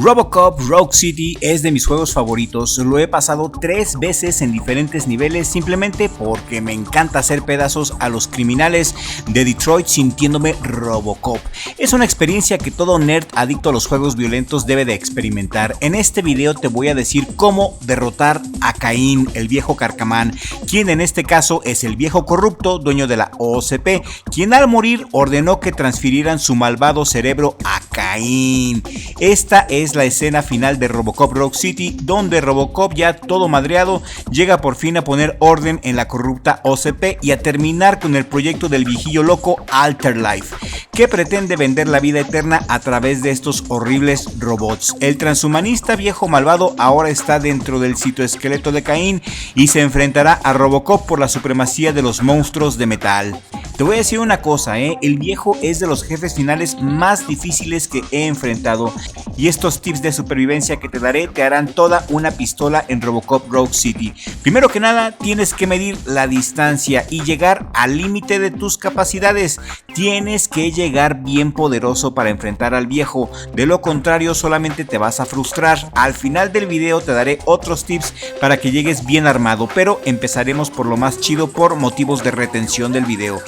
Robocop Rogue City es de mis juegos favoritos, lo he pasado 3 veces en diferentes niveles simplemente porque me encanta hacer pedazos a los criminales de Detroit sintiéndome Robocop. Es una experiencia que todo nerd adicto a los juegos violentos debe de experimentar. En este video te voy a decir cómo derrotar a Caín, el viejo carcamán, quien en este caso es el viejo corrupto, dueño de la OCP, quien al morir ordenó que transfirieran su malvado cerebro a Caín. Esta es la escena final de Robocop Rogue City, donde Robocop, ya todo madreado, llega por fin a poner orden en la corrupta OCP y a terminar con el proyecto del viejillo loco Alterlife, que pretende vender la vida eterna a través de estos horribles robots. El transhumanista viejo malvado ahora está dentro del citoesqueleto de Caín y se enfrentará a Robocop por la supremacía de los monstruos de metal. Te voy a decir una cosa, el viejo es de los jefes finales más difíciles que he enfrentado, y estos tips de supervivencia que te daré te harán toda una pistola en Robocop Rogue City. Primero que nada, tienes que medir la distancia y llegar al límite de tus capacidades. Tienes que llegar bien poderoso para enfrentar al viejo, de lo contrario solamente te vas a frustrar. Al final del video te daré otros tips para que llegues bien armado, pero empezaremos por lo más chido por motivos de retención del video.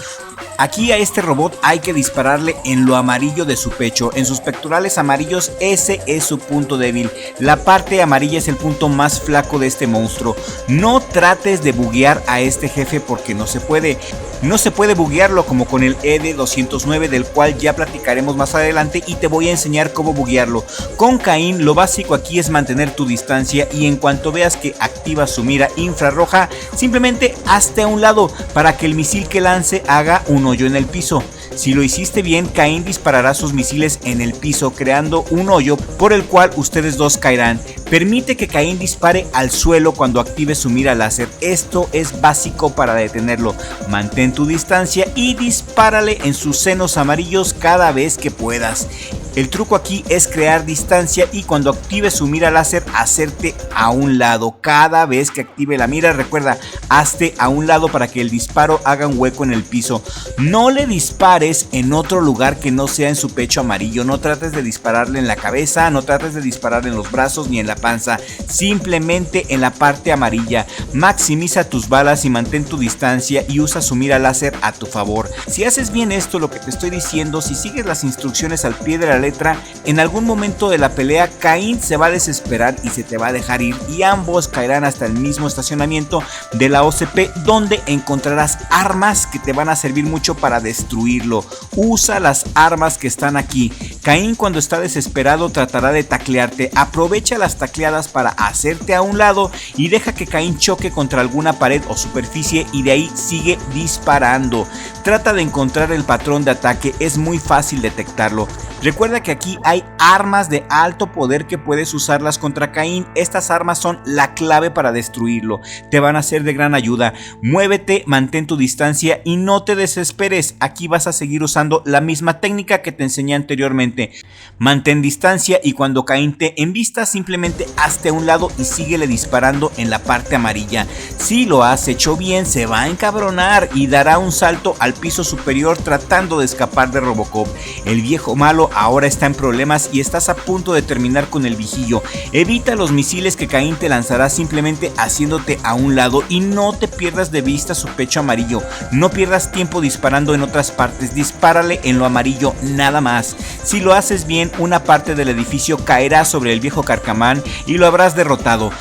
Aquí a este robot hay que dispararle en lo amarillo de su pecho, en sus pectorales amarillos. Ese es su punto débil. La parte amarilla es el punto más flaco de este monstruo. No trates de buguear a este jefe porque no se puede. No se puede buguearlo como con el ED209, del cual ya platicaremos más adelante y te voy a enseñar cómo buguearlo. Con Caín lo básico aquí es mantener tu distancia y en cuanto veas que activa su mira infrarroja, simplemente hazte a un lado para que el misil que lance haga un hoyo en el piso. Si lo hiciste bien, Caín disparará sus misiles en el piso, creando un hoyo por el cual ustedes dos caerán. Permite que Caín dispare al suelo cuando active su mira láser. Esto es básico para detenerlo. Mantén tu distancia y dispárale en sus senos amarillos cada vez que puedas. El truco aquí es crear distancia y cuando active su mira láser, hacerte a un lado. Cada vez que active la mira, recuerda, hazte a un lado para que el disparo haga un hueco en el piso. No le dispares en otro lugar que no sea en su pecho amarillo. No trates de dispararle en la cabeza, no trates de dispararle en los brazos ni en la panza. Simplemente en la parte amarilla. Maximiza tus balas y mantén tu distancia y usa su mira láser a tu favor. Si haces bien esto, lo que te estoy diciendo, si sigues las instrucciones al pie de la letra, en algún momento de la pelea Caín se va a desesperar y se te va a dejar ir y ambos caerán hasta el mismo estacionamiento de la OCP, donde encontrarás armas que te van a servir mucho para destruirlo. Usa las armas que están aquí. Caín, cuando está desesperado, tratará de taclearte. Aprovecha las tacleadas para hacerte a un lado y deja que Caín choque contra alguna pared o superficie y de ahí sigue disparando. Trata de encontrar el patrón de ataque, es muy fácil detectarlo. Recuerda que aquí hay armas de alto poder que puedes usarlas contra Caín. Estas armas son la clave para destruirlo. Te van a ser de gran ayuda. Muévete, mantén tu distancia y no te desesperes. Aquí vas a seguir usando la misma técnica que te enseñé anteriormente. Mantén distancia y cuando Caín te embista, simplemente hazte a un lado y síguele disparando en la parte amarilla. Si lo has hecho bien, se va a encabronar y dará un salto al piso superior tratando de escapar de Robocop. El viejo malo ahora está en problemas y estás a punto de terminar con el vigillo. Evita los misiles que Caín te lanzará simplemente haciéndote a un lado y no te pierdas de vista su pecho amarillo. No pierdas tiempo disparando en otras partes, dispárale en lo amarillo nada más. Si lo haces bien, una parte del edificio caerá sobre el viejo carcamán y lo habrás derrotado.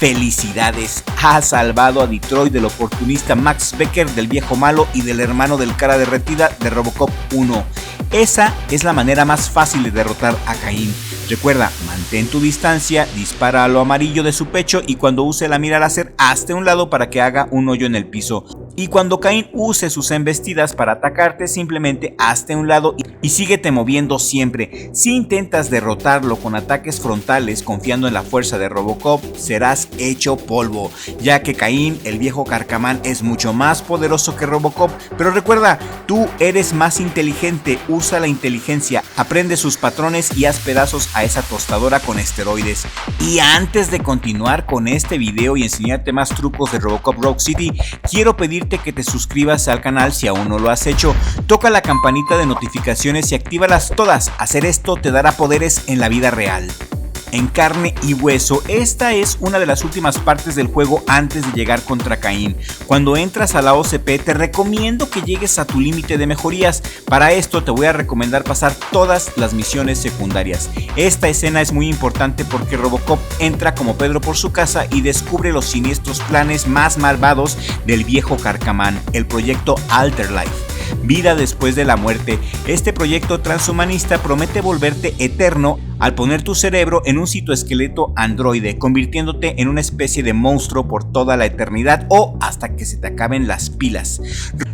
¡Felicidades! Has salvado a Detroit del oportunista Max Becker, del viejo malo y del hermano del cara derretida de Robocop 1. Esa es la manera más fácil de derrotar a Caín. Recuerda, mantén tu distancia, dispara a lo amarillo de su pecho y cuando use la mira láser, hazte a un lado para que haga un hoyo en el piso. Y cuando Caín use sus embestidas para atacarte, simplemente hazte a un lado y síguete moviendo siempre. Si intentas derrotarlo con ataques frontales confiando en la fuerza de Robocop, serás hecho polvo, ya que Caín, el viejo carcamán, es mucho más poderoso que Robocop. Pero recuerda, tú eres más inteligente, usa la inteligencia, aprende sus patrones y haz pedazos a esa tostadora con esteroides. Y antes de continuar con este video y enseñarte más trucos de Robocop Rogue City, quiero pedirte que te suscribas al canal si aún no lo has hecho. Toca la campanita de notificaciones y actívalas todas. Hacer esto te dará poderes en la vida real. En carne y hueso, esta es una de las últimas partes del juego antes de llegar contra Caín. Cuando entras a la OCP te recomiendo que llegues a tu límite de mejorías. Para esto te voy a recomendar pasar todas las misiones secundarias. Esta escena es muy importante porque Robocop entra como Pedro por su casa y descubre los siniestros planes más malvados del viejo carcamán, el proyecto Alterlife. Vida después de la muerte. Este proyecto transhumanista promete volverte eterno al poner tu cerebro en un citoesqueleto androide, convirtiéndote en una especie de monstruo por toda la eternidad o hasta que se te acaben las pilas.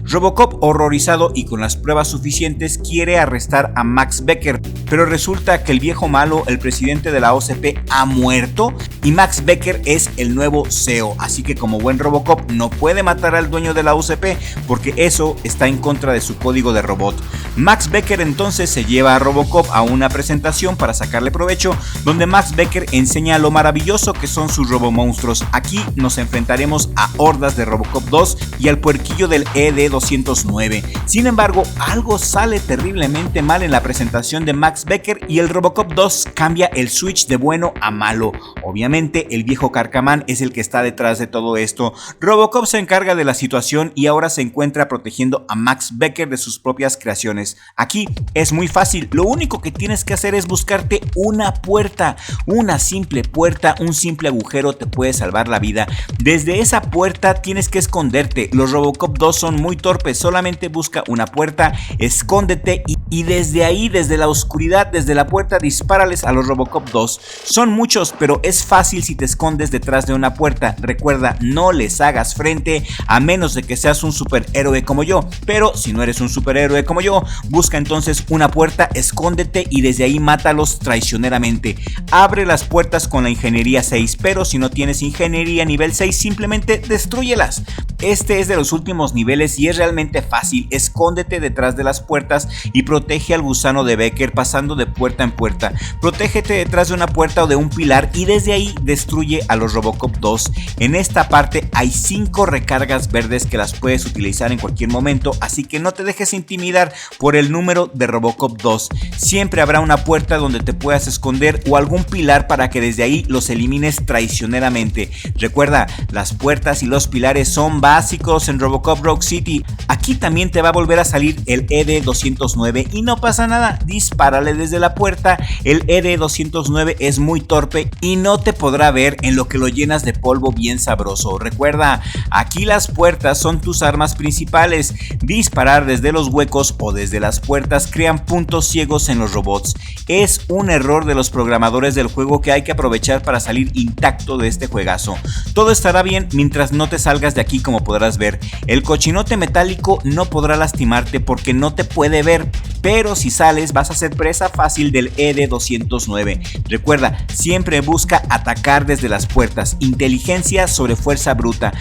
Robocop, horrorizado y con las pruebas suficientes, quiere arrestar a Max Becker, pero resulta que el viejo malo, el presidente de la OCP, ha muerto y Max Becker es el nuevo CEO, así que como buen Robocop no puede matar al dueño de la OCP porque eso está en contra de su código de robot. Max Becker entonces se lleva a Robocop a una presentación para sacarle provecho, donde Max Becker enseña lo maravilloso que son sus robomonstruos. Aquí nos enfrentaremos a hordas de Robocop 2 y al puerquillo del ED-209. Sin embargo, algo sale terriblemente mal en la presentación de Max Becker y el Robocop 2 cambia el switch de bueno a malo. Obviamente el viejo carcamán es el que está detrás de todo esto. Robocop se encarga de la situación y ahora se encuentra protegiendo a Max Becker de sus propias creaciones. Aquí es muy fácil, lo único que tienes que hacer es buscarte una puerta, una simple puerta, un simple agujero te puede salvar la vida. Desde esa puerta tienes que esconderte. Los Robocop 2 son muy torpes, solamente busca una puerta, escóndete y desde ahí, desde la oscuridad, desde la puerta, dispárales a los Robocop 2. Son muchos, pero es fácil si te escondes detrás de una puerta. Recuerda, no les hagas frente a menos de que seas un superhéroe como yo, pero si no eres un superhéroe como yo, busca entonces una puerta, escóndete y desde ahí mátalos traicioneramente. Abre las puertas con la ingeniería 6, pero si no tienes ingeniería nivel 6, simplemente destrúyelas. Este es de los últimos niveles y es realmente fácil. Escóndete detrás de las puertas y protege al gusano de Becker pasando de puerta en puerta. Protégete detrás de una puerta o de un pilar y desde ahí destruye a los Robocop 2. En esta parte hay 5 recargas verdes que las puedes utilizar en cualquier momento, así que no te dejes intimidar por el número de Robocop 2. Siempre habrá una puerta donde te puedas esconder o algún pilar para que desde ahí los elimines traicioneramente. Recuerda, las puertas y los pilares son básicos en Robocop Rogue City. Aquí también te va a volver a salir el ED-209 y no pasa nada, dispárale desde la puerta. El ED-209 es muy torpe y no te podrá ver en lo que lo llenas de polvo bien sabroso. Recuerda, aquí las puertas son tus armas principales. Disparar desde los huecos o desde las puertas crean puntos ciegos en los robots. Es un error de los programadores del juego que hay que aprovechar para salir intacto de este juegazo. Todo estará bien mientras no te salgas de aquí. Como podrás ver, el cochinote metálico no podrá lastimarte porque no te puede ver, pero si sales vas a ser presa fácil del ED-209. Recuerda, siempre busca atacar desde las puertas. Inteligencia sobre fuerza bruta.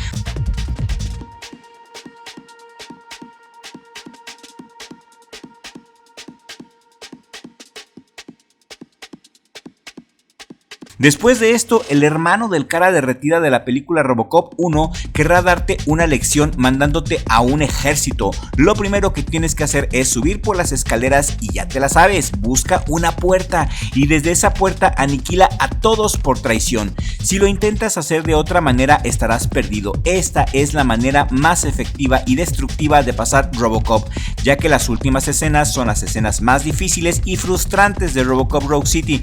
Después de esto, el hermano del cara derretida de la película Robocop 1 querrá darte una lección mandándote a un ejército. Lo primero que tienes que hacer es subir por las escaleras y ya te la sabes, busca una puerta y desde esa puerta aniquila a todos por traición. Si lo intentas hacer de otra manera estarás perdido. Esta es la manera más efectiva y destructiva de pasar Robocop, ya que las últimas escenas son las escenas más difíciles y frustrantes de Robocop Rogue City.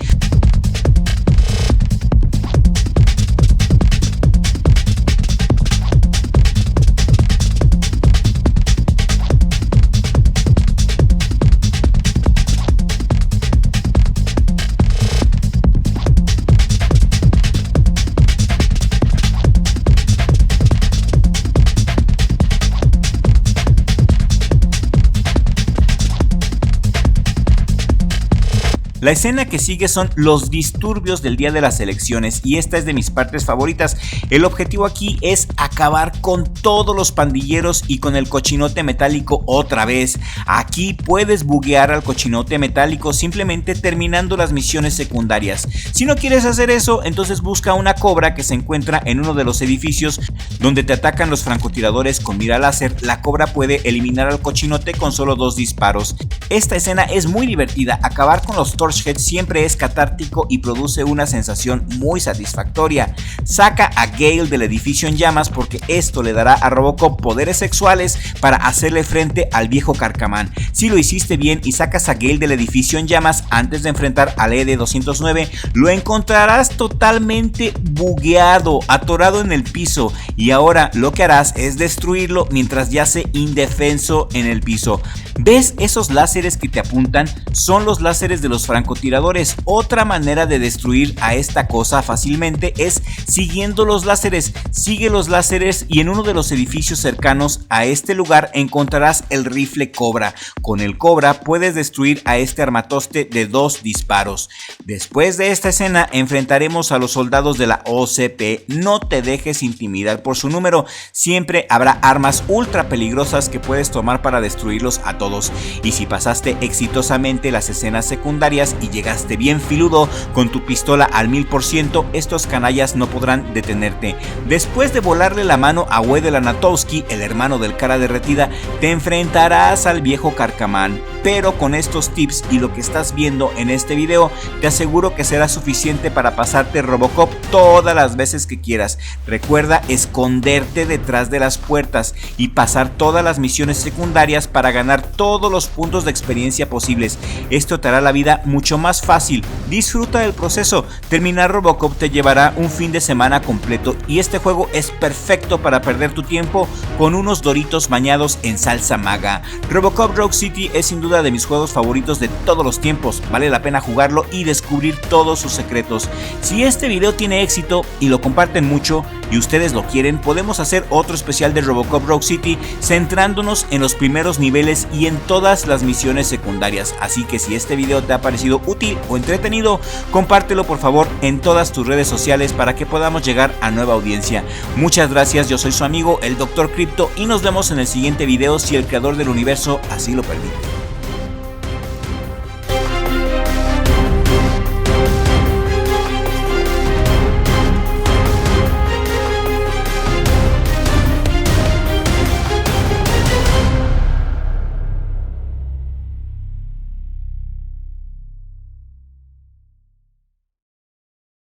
La escena que sigue son los disturbios del día de las elecciones y esta es de mis partes favoritas. El objetivo aquí es acabar con todos los pandilleros y con el cochinote metálico otra vez. Aquí puedes buguear al cochinote metálico simplemente terminando las misiones secundarias. Si no quieres hacer eso, entonces busca una cobra que se encuentra en uno de los edificios donde te atacan los francotiradores con mira láser. La cobra puede eliminar al cochinote con solo 2 disparos. Esta escena es muy divertida. Acabar con los Torchhead siempre es catártico y produce una sensación muy satisfactoria. Saca a Gale del edificio en llamas porque esto le dará a Robocop poderes sexuales para hacerle frente al viejo Carcamán. Si lo hiciste bien y sacas a Gale del edificio en llamas antes de enfrentar al ED-209, lo encontrarás totalmente bugueado, atorado en el piso, y ahora lo que harás es destruirlo mientras yace indefenso en el piso. ¿Ves esos láseres que te apuntan? Son los láseres de los francotiradores. Otra manera de destruir a esta cosa fácilmente es siguiendo los láseres. Sigue los láseres y en uno de los edificios cercanos a este lugar encontrarás el rifle Cobra. Con el Cobra puedes destruir a este armatoste de 2 disparos. Después de esta escena enfrentaremos a los soldados de la OCP. No te dejes intimidar por su número. Siempre habrá armas ultra peligrosas que puedes tomar para destruirlos a todos. Y si pasaste exitosamente las escenas secundarias y llegaste bien filudo con tu pistola al 1000%, estos canallas no podrán detenerte. Después de volarle la mano a Wedel Anatowski, el hermano del cara derretida, te enfrentarás al viejo Carcamán. Pero con estos tips y lo que estás viendo en este video, te aseguro que será suficiente para pasarte Robocop todas las veces que quieras. Recuerda esconderte detrás de las puertas y pasar todas las misiones secundarias para ganar todos los puntos de experiencia posibles. Esto te hará la vida mucho más fácil. Disfruta del proceso. Terminar Robocop te llevará un fin de semana completo y este juego es perfecto para perder tu tiempo con unos Doritos bañados en salsa maga. Robocop Rogue City es sin duda de mis juegos favoritos de todos los tiempos. Vale la pena jugarlo y descubrir todos sus secretos. Si este video tiene éxito y lo comparten mucho y ustedes lo quieren, podemos hacer otro especial de Robocop Rogue City centrándonos en los primeros niveles y en todas las misiones secundarias. Así que si este video te ha parecido útil o entretenido, compártelo por favor en todas tus redes sociales para que podamos llegar a nueva audiencia. Muchas gracias, yo soy su amigo el Dr. Crypto y nos vemos en el siguiente video si el creador del universo así lo permite.